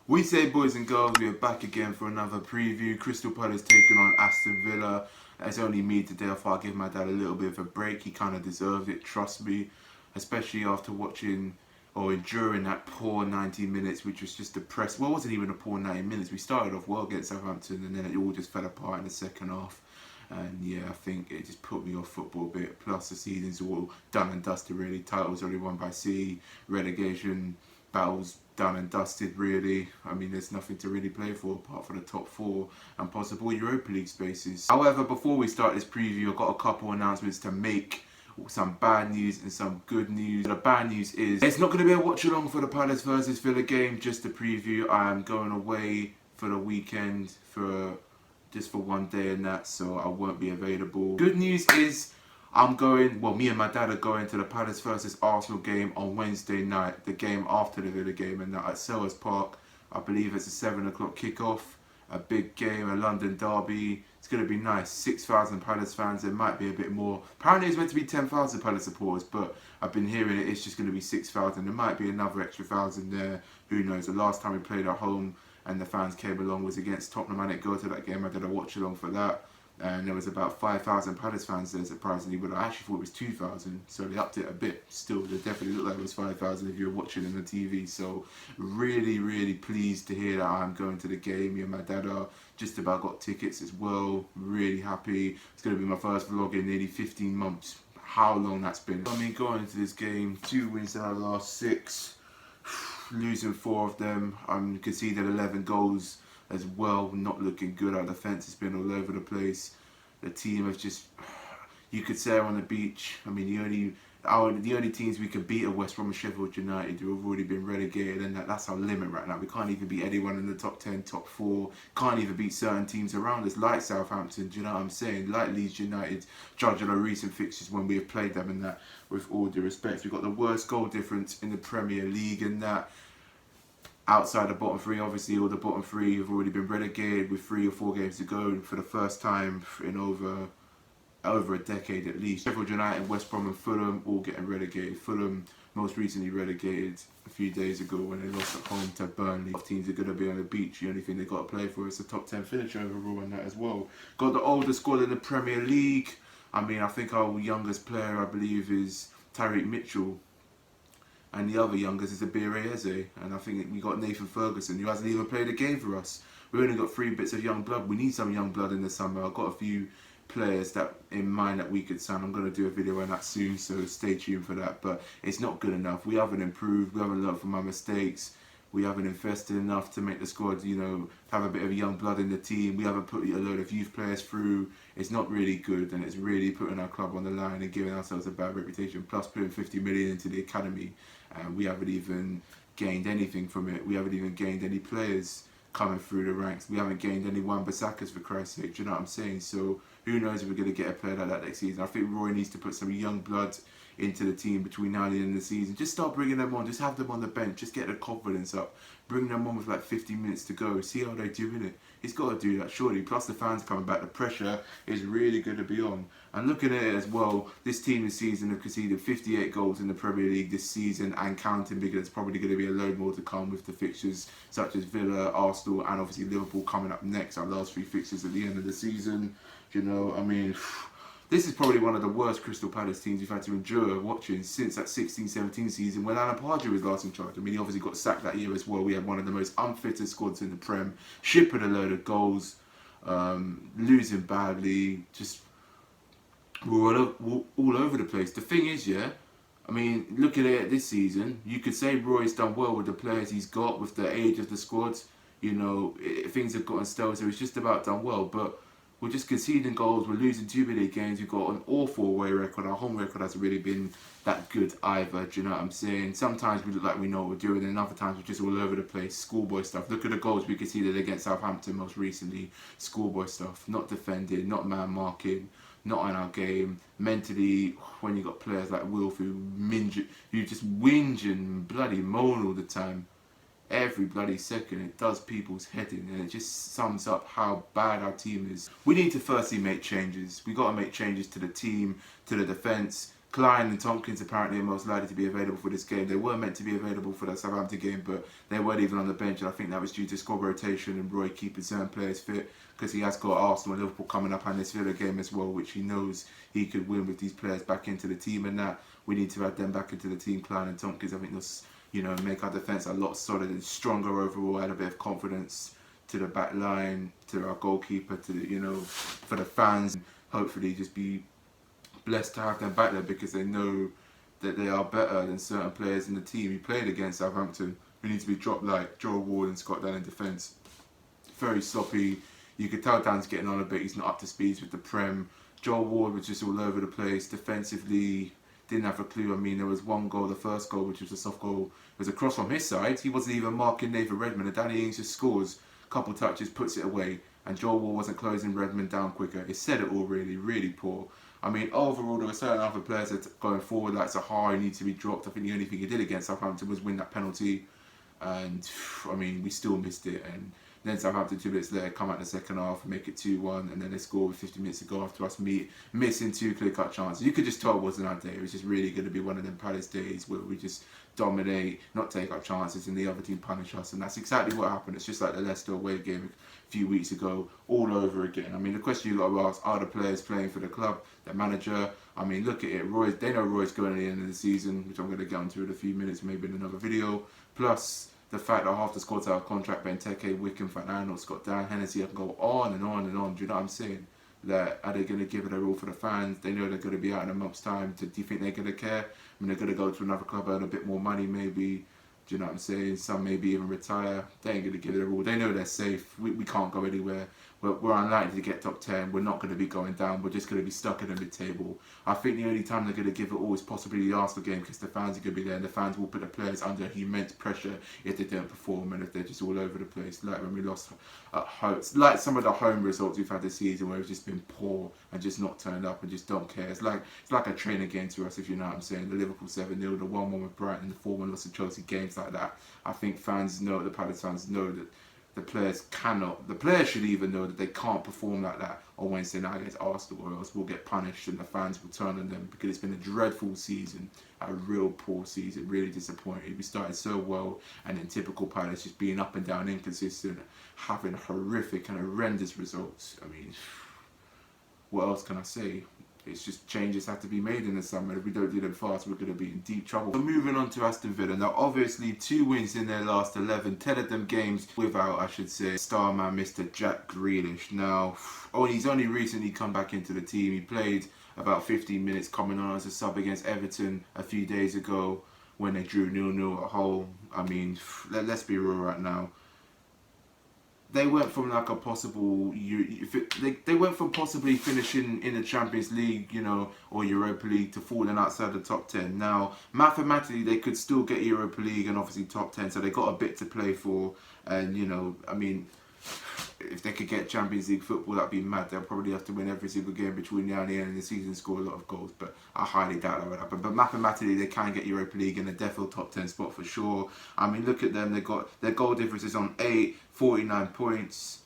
We say, boys and girls, we are back again for another preview. Crystal Palace taking on Aston Villa. It's only me today. I thought I'd give my dad a little bit of a break. He kind of deserved it, trust me. Especially after watching or enduring that poor 90 minutes, which was just depressing. Well, it wasn't even a poor 90 minutes. We started off well against Southampton and then it all just fell apart in the second half. And yeah, I think it just put me off football a bit. Plus the season's all done and dusted really. Titles already won by City, relegation battles done and dusted really. I mean, there's nothing to really play for apart from the top four and possible Europa League spaces. However, before we start this preview, I've got a couple announcements to make. Some bad news and some good news. The bad news is it's not going to be a watch along for the Palace versus Villa game, just a preview. I am going away for the weekend just for one day and that, so I won't be available. Good news is me and my dad are going to the Palace versus Arsenal game on Wednesday night, the game after the Villa game, and that at Selhurst Park. I believe it's a 7 o'clock kickoff, a big game, a London derby. It's going to be nice. 6,000 Palace fans, there might be a bit more. Apparently it's meant to be 10,000 Palace supporters, but I've been hearing it's just going to be 6,000. There might be another extra 1,000 there, who knows. The last time we played at home and the fans came along was against Tottenham. I didn't go to that game, I did a watch along for that. And there was about 5,000 Palace fans there, surprisingly, but I actually thought it was 2,000, so they upped it a bit. Still, they definitely looked like it was 5,000 if you were watching on the TV. So really, really pleased to hear that I'm going to the game. Me and my dad are just about got tickets as well. Really happy. It's going to be my first vlog in nearly 15 months. How long that's been. I mean, going into this game, 2 wins out of the last 6, losing 4 of them. Conceded 11 goals as well, not looking good. Our defence has been all over the place. The team has just, you could say, on the beach. I mean, the only teams we could beat are West Brom and Sheffield United, who have already been relegated, and that's our limit right now. We can't even beat anyone in the top 10, top 4. Can't even beat certain teams around us, like Southampton. Do you know what I'm saying? Like Leeds United, judging our recent fixtures when we have played them, and that, with all due respect, we've got the worst goal difference in the Premier League, and that. Outside the bottom 3, obviously all the bottom 3 have already been relegated with 3 or 4 games to go for the first time in over a decade at least. Sheffield United, West Brom and Fulham all getting relegated. Fulham most recently relegated a few days ago when they lost at home to Burnley. Teams are going to be on the beach. The only thing they've got to play for is the top 10 finish overall and that as well. Got the oldest squad in the Premier League. I mean, I think our youngest player, I believe, is Tyreek Mitchell. And the other youngest is Abire Eze. And I think we got Nathan Ferguson, who hasn't even played a game for us. We've only got 3 bits of young blood. We need some young blood in the summer. I've got a few players that in mind that we could sign. I'm going to do a video on that soon, so stay tuned for that. But it's not good enough. We haven't improved. We haven't learned from our mistakes. We haven't invested enough to make the squad, have a bit of young blood in the team. We haven't put a load of youth players through. It's not really good, and it's really putting our club on the line and giving ourselves a bad reputation. Plus putting 50 million into the academy, and we haven't even gained anything from it. We haven't even gained any players coming through the ranks. We haven't gained any Wan-Bissakas, for Christ's sake. Do you know what I'm saying? So who knows if we're going to get a player like that next season. I think Roy needs to put some young blood into the team between now and the end of the season. Just start bringing them on. Just have them on the bench. Just get the confidence up. Bring them on with like 50 minutes to go. See how they're doing it. He's got to do that, surely. Plus the fans coming back. The pressure is really going to be on. And looking at it as well, this team this season have conceded 58 goals in the Premier League this season and counting, because it's probably going to be a load more to come with the fixtures such as Villa, Arsenal and obviously Liverpool coming up next. Our last 3 fixtures at the end of the season. I mean, this is probably one of the worst Crystal Palace teams we've had to endure watching since that 16-17 season when Alan Pardew was last in charge. I mean, he obviously got sacked that year as well. We had one of the most unfittest squads in the Prem, shipping a load of goals, losing badly, just we're all over the place. The thing is, I mean, looking at it this season, you could say Roy's done well with the players he's got, with the age of the squad. Things have gotten stale, so it's just about done well, but we're just conceding goals, we're losing 2 big games, we've got an awful away record, our home record hasn't really been that good either, do you know what I'm saying? Sometimes we look like we know what we're doing, and other times we're just all over the place, schoolboy stuff. Look at the goals we conceded against Southampton most recently, schoolboy stuff, not defending, not man marking, not on our game. Mentally, when you got players like Wilf who just whinge and bloody moan all the time, every bloody second, it does people's head in, and it just sums up how bad our team is. We need to firstly make changes. We got to make changes to the team, to the defence, Klein and Tompkins apparently are most likely to be available for this game. They were meant to be available for that Southampton game, but they weren't even on the bench, and I think that was due to squad rotation and Roy keeping certain players fit, because he has got Arsenal and Liverpool coming up and this Villa game as well, which he knows he could win with these players back into the team, and that we need to add them back into the team. Klein and Tompkins, I think they'll make our defence a lot solid and stronger overall, add a bit of confidence to the back line, to our goalkeeper, for the fans. Hopefully just be blessed to have them back there, because they know that they are better than certain players in the team. He played against Southampton, who need to be dropped like Joe Ward and Scott Dunn in defence. Very sloppy. You could tell Dan's getting on a bit. He's not up to speed with the Prem. Joe Ward was just all over the place. Defensively, didn't have a clue. I mean, there was one goal, the first goal, which was a soft goal. It was a cross from his side. He wasn't even marking Nathan Redmond, and Danny Ings just scores. Couple touches, puts it away, and Joe Ward wasn't closing Redmond down quicker. It said it all, really, really poor. I mean, overall, there were certain other players that going forward, like Zaha, need to be dropped. I think the only thing he did against Southampton was win that penalty, and I mean, we still missed it. And then Southampton 2 minutes later come out in the second half and make it 2-1, and then they score with 50 minutes to go after us missing 2 clear-cut chances. You could just tell it wasn't our day. It was just really going to be one of them Palace days where we just dominate, not take our chances, and the other team punish us. And that's exactly what happened. It's just like the Leicester away game a few weeks ago, all over again. I mean, the question you got to ask, are the players playing for the club, the manager? I mean, look at it. They know Roy's going at the end of the season, which I'm going to get onto in a few minutes, maybe in another video. Plus, the fact that half the squad's out of contract, Benteke, Wickham, Van Aanholt, Scott Dan, Hennessy, I can go on and on and on. Do you know what I'm saying? That are they going to give it a all for the fans? They know they're going to be out in a month's time. Do you think they're going to care? I mean, they're going to go to another club, earn a bit more money maybe. Do you know what I'm saying? Some maybe even retire. They ain't going to give it a all. They know they're safe. We can't go anywhere. We're unlikely to get top 10. We're not going to be going down. We're just going to be stuck in the mid-table. I think the only time they're going to give it all is possibly the Arsenal game, because the fans are going to be there, and the fans will put the players under immense pressure if they don't perform and if they're just all over the place. Like when we lost at home, like some of the home results we've had this season where it's just been poor and just not turned up and just don't care. It's like a training game to us, if you know what I'm saying. The Liverpool 7-0, the 1-1 with Brighton, the 4-1 loss to Chelsea, games like that. I think fans know, the Palace fans know that the players should even know that they can't perform like that on Wednesday night against Arsenal, or else we'll get punished and the fans will turn on them, because it's been a dreadful season, a real poor season, really disappointed. We started so well, and in typical Palace, just being up and down, inconsistent, having horrific and horrendous results. I mean, what else can I say? It's just changes have to be made in the summer. If we don't do them fast, we're going to be in deep trouble. So moving on to Aston Villa. Now, obviously, 2 wins in their last 11. 10 of them games without, I should say, star man Mr. Jack Grealish. Now, he's only recently come back into the team. He played about 15 minutes coming on as a sub against Everton a few days ago when they drew 0-0 at home. I mean, let's be real right now. They went from like a possible, they went from possibly finishing in the Champions League, or Europa League, to falling outside the top 10. Now, mathematically, they could still get Europa League and obviously top 10, so they got a bit to play for. And, I mean, if they could get Champions League football, that'd be mad. They'll probably have to win every single game between now and the end of the season, score a lot of goals, but I highly doubt that would happen. But mathematically, they can get Europa League and a definite top 10 spot for sure. I mean, look at them. They got their goal differences on 8, 49 points,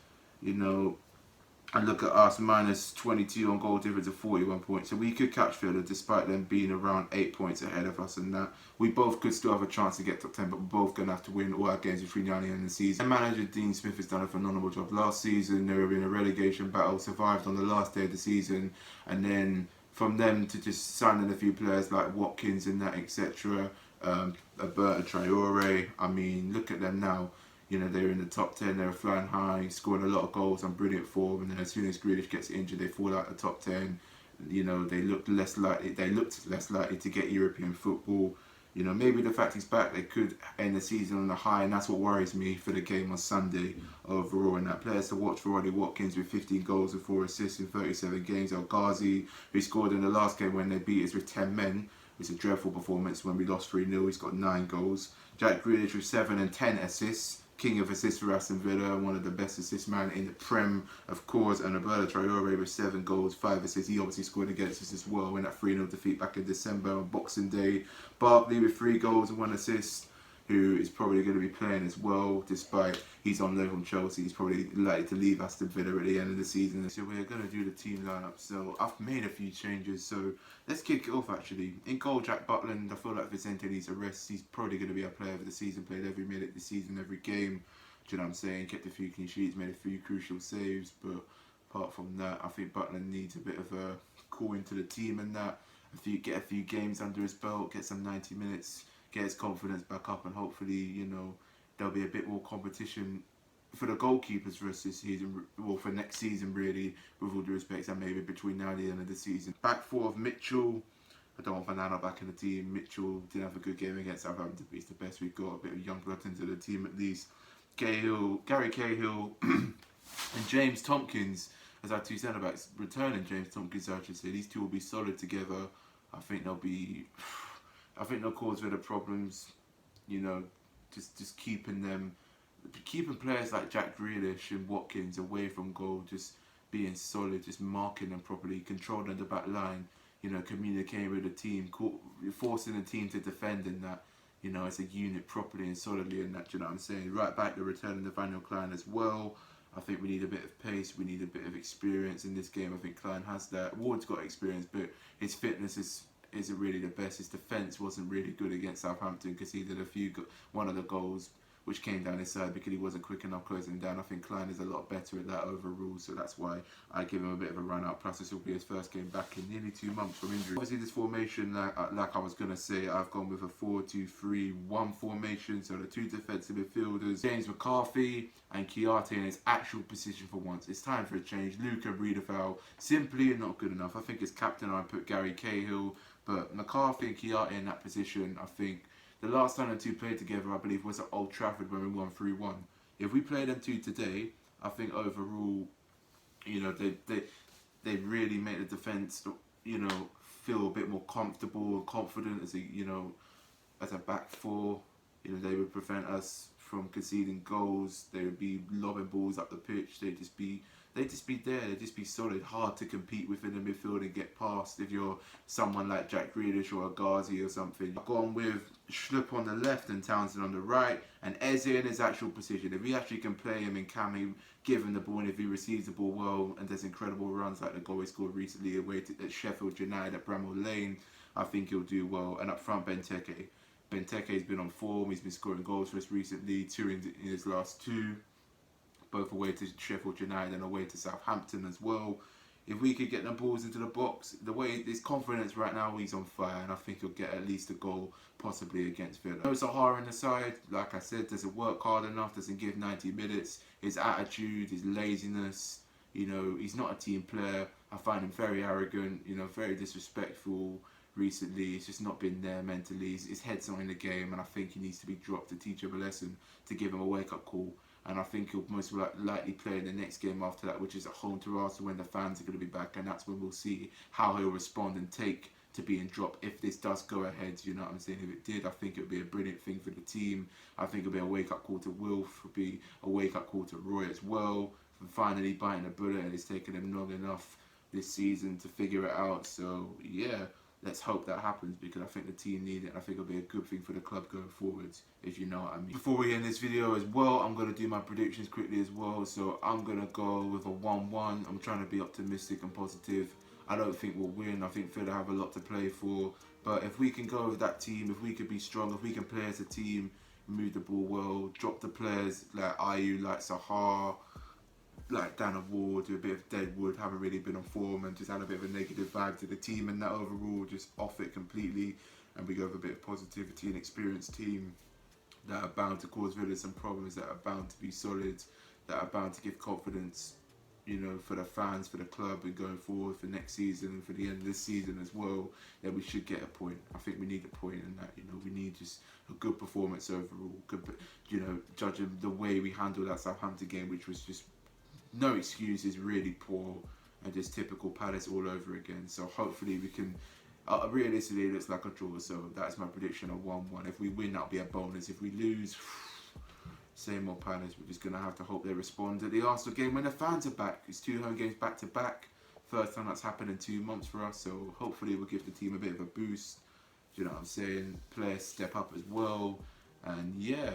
and look at us, minus 22 on goal difference of 41 points. So we could catch Villa despite them being around 8 points ahead of us, and that we both could still have a chance to get top 10, but we're both going to have to win all our games between now and the end of the season. Their manager Dean Smith has done a phenomenal job last season. They were in a relegation battle, survived on the last day of the season, and then from them to just signing a few players like Watkins and that, etc. Alberto Traore. I mean, look at them now. They're in the top 10, they're flying high, scoring a lot of goals on brilliant form, and then as soon as Grealish gets injured, they fall out the top 10. They looked less likely to get European football. Maybe the fact he's back, they could end the season on a high, and that's what worries me for the game on Sunday overall. And that players to watch for Ollie Watkins with 15 goals and 4 assists in 37 games. El Ghazi, who scored in the last game when they beat us with 10 men. It's a dreadful performance when we lost 3-0. He's got 9 goals. Jack Grealish with 7 and 10 assists. King of assists for Aston Villa, one of the best assist man in the Prem, of course, and Alberto Traore with 7 goals, 5 assists. He obviously scored against us as well in that 3-0 defeat back in December on Boxing Day. Barkley with 3 goals and 1 assist. who is probably going to be playing as well, despite he's on loan from Chelsea. He's probably likely to leave Aston Villa at the end of the season. So we're going to do the team lineup. So I've made a few changes. So let's kick it off actually. In goal, Jack Butland. I feel like Vicente needs a rest. He's probably going to be our player of the season. Played every minute this season, every game. Do you know what I'm saying? Kept a few clean sheets, made a few crucial saves. But apart from that, I think Butland needs a bit of a call into the team and that. Get a few games under his belt, get some 90 minutes, get his confidence back up, and hopefully, you know, there'll be a bit more competition for the goalkeepers for us this season, well, for next season really, with all due respect, and maybe between now and the end of the season. Back four of Mitchell. I don't want Fernando back in the team. Mitchell didn't have a good game against Southampton, but he's the best we've got. A bit of young blood into the team at least. Gary Cahill, and James Tompkins as our two centre backs. Returning James Tompkins, I should say. These two will be solid together. I think they'll cause Villa problems. You know, just keeping players like Jack Grealish and Watkins away from goal, just being solid, just marking them properly, controlling the back line. You know, communicating with the team, forcing the team to defend in that. You know, as a unit properly and solidly in that. Do you know what I'm saying? Right back, the return of Nathaniel Klein as well. I think we need a bit of pace, we need a bit of experience in this game. I think Klein has that. Ward's got experience, but his fitness isn't really the best. His defence wasn't really good against Southampton because he did one of the goals which came down his side because he wasn't quick enough closing down. I think Klein is a lot better at that overall, so that's why I give him a bit of a run out. Plus, this will be his first game back in nearly 2 months from injury. Obviously, this formation, like I was going to say, I've gone with a 4-2-3-1 formation, so the two defensive midfielders, James McCarthy and Chiarte in his actual position for once. It's time for a change. Luca Riedefeld, simply not good enough. I think as captain, I put Gary Cahill, but McCarthy and Chiarte in that position, I think the last time the two played together, I believe, was at Old Trafford when we won 3-1. If we play them two today, I think overall, you know, they really make the defence, you know, feel a bit more comfortable and confident as a back four. You know, they would prevent us from conceding goals. They would be lobbing balls up the pitch. They'd just be there. They'd just be solid, hard to compete within the midfield and get past if you're someone like Jack Grealish or a Ghazi or something. I've gone with Schlupp on the left and Townsend on the right, and Eze in his actual position. If we actually can play him and can he give him the ball, and if he receives the ball well and does incredible runs like the goal he scored recently away at Sheffield United at Bramall Lane, I think he'll do well. And up front, Benteke. Benteke's been on form. He's been scoring goals for us recently, 2 in his last 2. Both away to Sheffield United and away to Southampton as well. If we could get the balls into the box, the way his confidence right now, he's on fire, and I think he'll get at least a goal, possibly against Villa. No Sahara in the side, like I said, doesn't work hard enough, doesn't give 90 minutes. His attitude, his laziness, you know, he's not a team player. I find him very arrogant, you know, very disrespectful recently. It's just not been there mentally. His head's not in the game, and I think he needs to be dropped to teach him a lesson, to give him a wake-up call. And I think he'll most likely play in the next game after that, which is at home to Arsenal when the fans are going to be back, and that's when we'll see how he'll respond and take to being dropped if this does go ahead. You know what I'm saying? If it did, I think it would be a brilliant thing for the team. I think it'll be a wake-up call to Wilf, it'll be a wake-up call to Roy as well, for finally biting a bullet, and it's taken him long enough this season to figure it out. So yeah, let's hope that happens, because I think the team need it, and I think it'll be a good thing for the club going forwards, if you know what I mean. Before we end this video as well, I'm going to do my predictions quickly as well. So I'm going to go with a 1-1. I'm trying to be optimistic and positive. I don't think we'll win. I think Villa have a lot to play for. But if we can go with that team, if we can be strong, if we can play as a team, move the ball well, drop the players like Ayew, like Sahar, like Dana Ward, do a bit of Deadwood, haven't really been on form and just had a bit of a negative vibe to the team, and that overall just off it completely, and we go with a bit of positivity and experienced team that are bound to cause Villa some problems, that are bound to be solid, that are bound to give confidence, you know, for the fans, for the club, and going forward for next season and for the end of this season as well. Then we should get a point. I think we need a point in that, you know, we need just a good performance overall, good, you know, judging the way we handled that Southampton game, which was just no excuses, really poor, and just typical Palace all over again. So hopefully we can, realistically it looks like a draw, so that's my prediction of 1-1. If we win, that'll be a bonus. If we lose, same old Palace, we're just going to have to hope they respond at the Arsenal game when the fans are back. It's 2 home games back to back, first time that's happened in 2 months for us, so hopefully we'll give the team a bit of a boost. Do you know what I'm saying? Players step up as well. And yeah,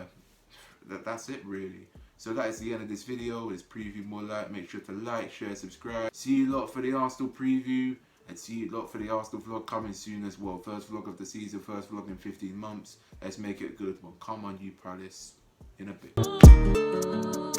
that's it really. So that is the end of this video. It's preview more light. Make sure to like, share, subscribe. See you lot for the Arsenal preview, and see you lot for the Arsenal vlog coming soon as well. First vlog of the season, first vlog in 15 months. Let's make it a good one. Come on, you Palace. In a bit.